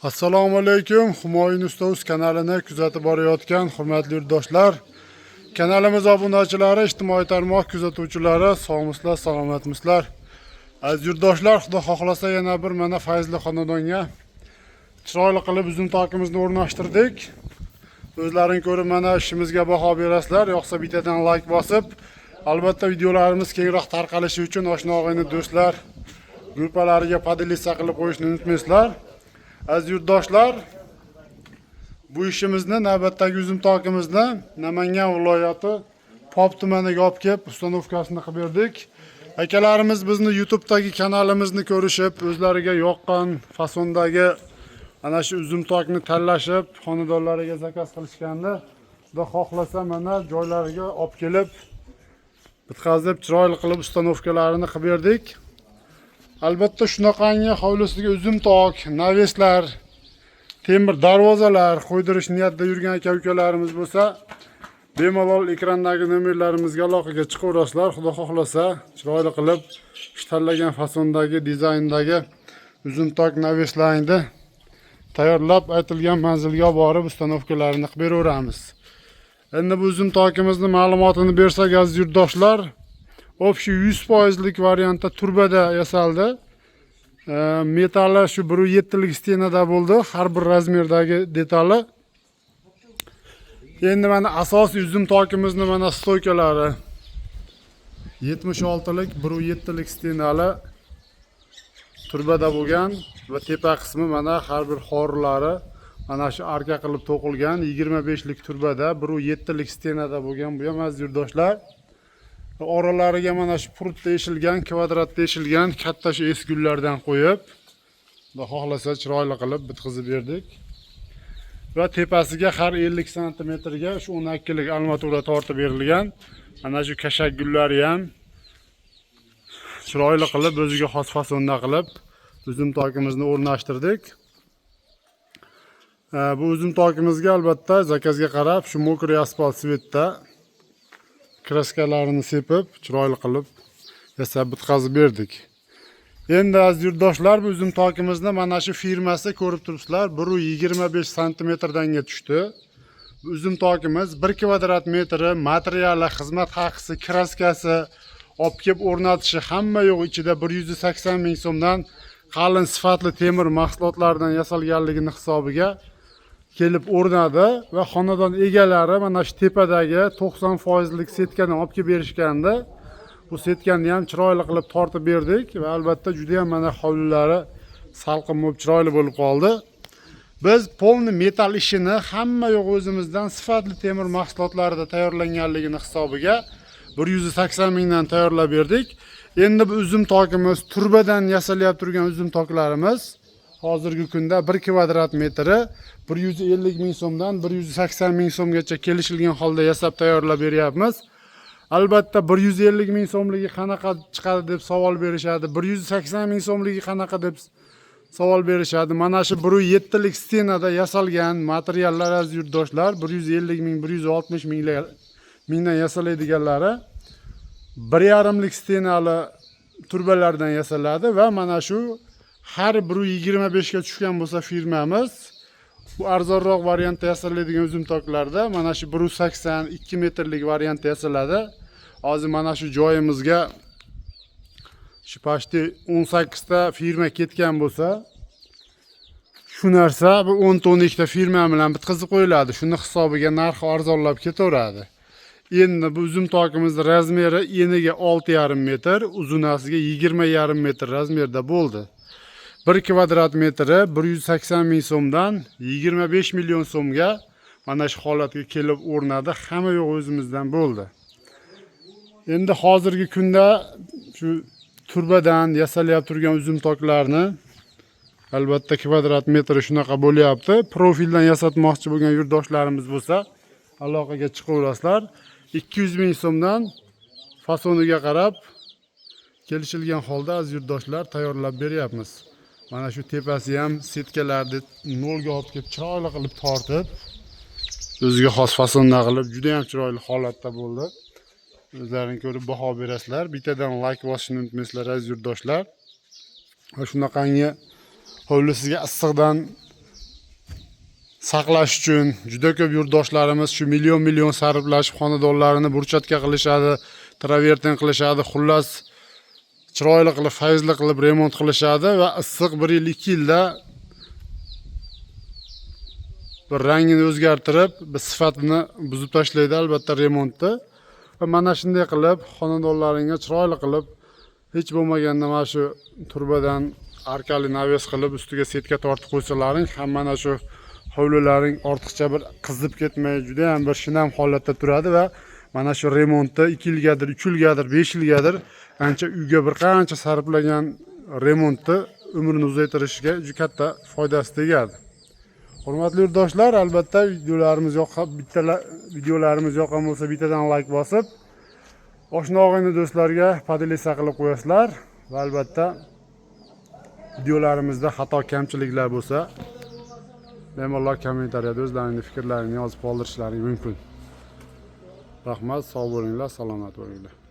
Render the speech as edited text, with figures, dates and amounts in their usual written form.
Assalomu alaykum. Humoyun Usta.uz kanalini kuzatib borayotgan hurmatli yurtdoshlar, kanalimiz obunachilari, ijtimoiy tarmoq kuzatuvchilari, sog'misizlar, salomatmisizlar. Aziz yurtdoshlar, xudo xohlasa yana bir mana fayzli xonadonga chiroyli qilib uzum tokimizni o'rnashtirdik. O'zlaring ko'rib mana ishimizga baho berasizlar. Yo'qsa bittadan like bosib, albatta videolarimiz kengroq tarqalishi uchun oshna og'ayni do'stlar gruppalariga podelitsiya qilib qo'yishni unutmaysizlar. Aziz yurtdoshlar, bu ishimizni navbatdagi uzum tokimizni Namangan viloyati Pop tumaniga olib kelib ustanovkasini qilib berdik. Akalarimiz bizni YouTube'dagi kanalimizni ko'rishib, o'zlariga yoqqan fasondagi ana shu uzum tokni tanlashib, xonadonlariga zakaz qilishganda, xudo xohlasa mana joylariga olib kelib bitkazib chiroyli qilib ustanovkalarini qilib berdik. Albatta shunaqangi hovlisiga uzum tok, naveslar, temir darvozalar qo'ydirish niyatida yurgan aka-ukalarimiz bo'lsa, bemalol ekrandagi nomerlarimizga aloqaga chiqaverasizlar. Xudo xohlasa chiroyli qilib tanlagan fasondagi, dizayndagi uzum tok naveslaringni tayyorlab aytilgan manzilga borib ustanovkalarini qilib beraveramiz. Endi bu uzum tokimizni ma'lumotini bersak, aziz yurtdoshlar, Opshi 100% variantda turbada yasaldi. Metali shu 1.7 lik stenada bo'ldi, har bir razmerdagi detali. Endi mana asosiy uzum tokimizni mana stoykalari 76 lik 1.7 lik stenali turbada bo'lgan va tepa qismi mana har bir xorlari mana shu arka qilib to'qilgan 25 lik turbada 1.7 lik stenada bo'lgan bu ham aziz yurtdoshlar. Oralariga mana shu purut teshilgan, kvadrat teshilgan katta shu esgullardan qo'yib, xudo xohlasa chiroyli qilib bitkazib berdik. Va tepasiga har 50 sm ga shu 12 lik armatura tortib berilgan. Mana shu kashak gullari ham chiroyli qilib o'ziga xos fasonda qilib uzum tokimizni o'rnashtirdik. Bu uzum tokimizga albatta zakazga qarab shu mokriy asfalt svetda kraskalarini sepib, chiroyli qilib yasab bitkazib berdik. Endi aziz yurtdoshlar, bu uzum tokimizni mana shu firmasi ko'rib turibsizlar, 1.25 sm danga tushdi. Bu uzum tokimiz 1 kvadrat metri materiali, xizmat haqisi, kraskasi, olib kelib o'rnatishi hamma yo'q ichida 180 ming so'mdan qalin sifatli temir mahsulotlardan yasalganligini hisobiga kelib o'rnadi va xonadon egalari mana shu tepadagi 90% lik setkani olib kelib berishganda, bu setkani ham chiroyli qilib tortib berdik va albatta juda ham mana hovlilari salqin bo'lib chiroyli bo'lib qoldi. Biz polni metal ishini hamma yo'q o'zimizdan sifatli temir mahsulotlarida tayyorlanganligini hisobiga 180 mingdan tayyorlab berdik. Endi bu uzum tokimiz turbadan yasalyapti turgan uzum toklarimiz hozirgi kunda 1 kvadrat metri 150 ming so'mdan 180 ming so'mgacha kelishilgan holda yasab tayyorlab beryapmiz. Albatta 150 ming so'mligi qanaqa chiqadi deb savol berishadi. 180 ming so'mligi qanaqa deb savol berishadi. Mana shu 1.7 lik stenada yasalgan materiallar aziz yurtdoshlar 150 ming 160 mingdan yasalaydiganlari 1.5 lik stenali turbalardan yasaladi va mana shu har 1.25 ga tushgan bo'lsa firmamiz, bu arzonroq variantda yasalaydigan uzum toklarda mana shu 1.80 2 metrlik variantda yasaladi. Hozir mana shu joyimizga shu pashti 18 ta firma ketgan bo'lsa, shu narsa bu 10-12 ta firma bilan bitkazib qo'yiladi. Shuni hisobiga narxi arzonlab ketaveradi. Endi bu uzum tokimiz razmeri eniga 6,5 metr, uzunasiga 20,5 metr razmerda bo'ldi. 1 kvadrat metri 180 ming so'mdan 25 million so'mga mana shu holatga kelib o'rnadi. Hamma yo'q o'zimizdan bo'ldi. Endi hozirgi kunda shu turbadan yasalyapti turgan uzum toklarni albatta kvadrat metri shunaqa bo'lyapti. Profildan yasatmoqchi bo'lgan yurtdoshlarimiz bo'lsa, aloqaga chiqaverasizlar. 200 ming so'mdan fasoniga qarab kelishilgan holda aziz yurtdoshlar tayyorlab beryapmiz. Mana shu tepasi ham setkalarni nolga olib kelib chiroyli qilib tortib, o'ziga xos fasonda qilib juda ham chiroyli holatda bo'ldi. O'zlaring ko'rib baho berasizlar. Bittadan like bosishni unutmaysizlar aziz yurtdoshlar. Va shunaqangi hovlisiga issiqdan saqlash uchun juda ko'p yurtdoshlarimiz shu million sarflashib xonadonlarini burchakka qilishadi, travertin qilishadi, xullas chiroyli qilib, fayzli qilib remont qilishadi va issiq 1 yil 2 yilda bir rangini o'zgartirib, bir sifatini buzib tashlaydi albatta remontni. Va mana shunday qilib xonadonlaringga chiroyli qilib, hech bo'lmaganda mana shu turbadan arkali naves qilib ustiga setka tortib qo'ysalaring, ham mana shu hovlilaring ortiqcha bir qizib ketmay, juda ham bir shinam holatda turadi va mana shu remontda 2 yilgadir, 3 yilgadir, 5 yilgadir ancha uyga bir qancha sarflagan remontni umrini uzaytirishga juda katta foydasi tegadi. Hurmatli yurtdoshlar, albatta videolarimiz yoqqan bo'lsa bittadan like bosib, oshna og'ayni do'stlarga podelitsiya qilib qo'yasizlar va albatta videolarimizda xato kamchiliklar bo'lsa, bemalol kommentariyada o'zlaringning fikrlaringni yozib qoldirishlaring mumkin. Rahmat, sog' bo'linglar, salomat bo'linglar.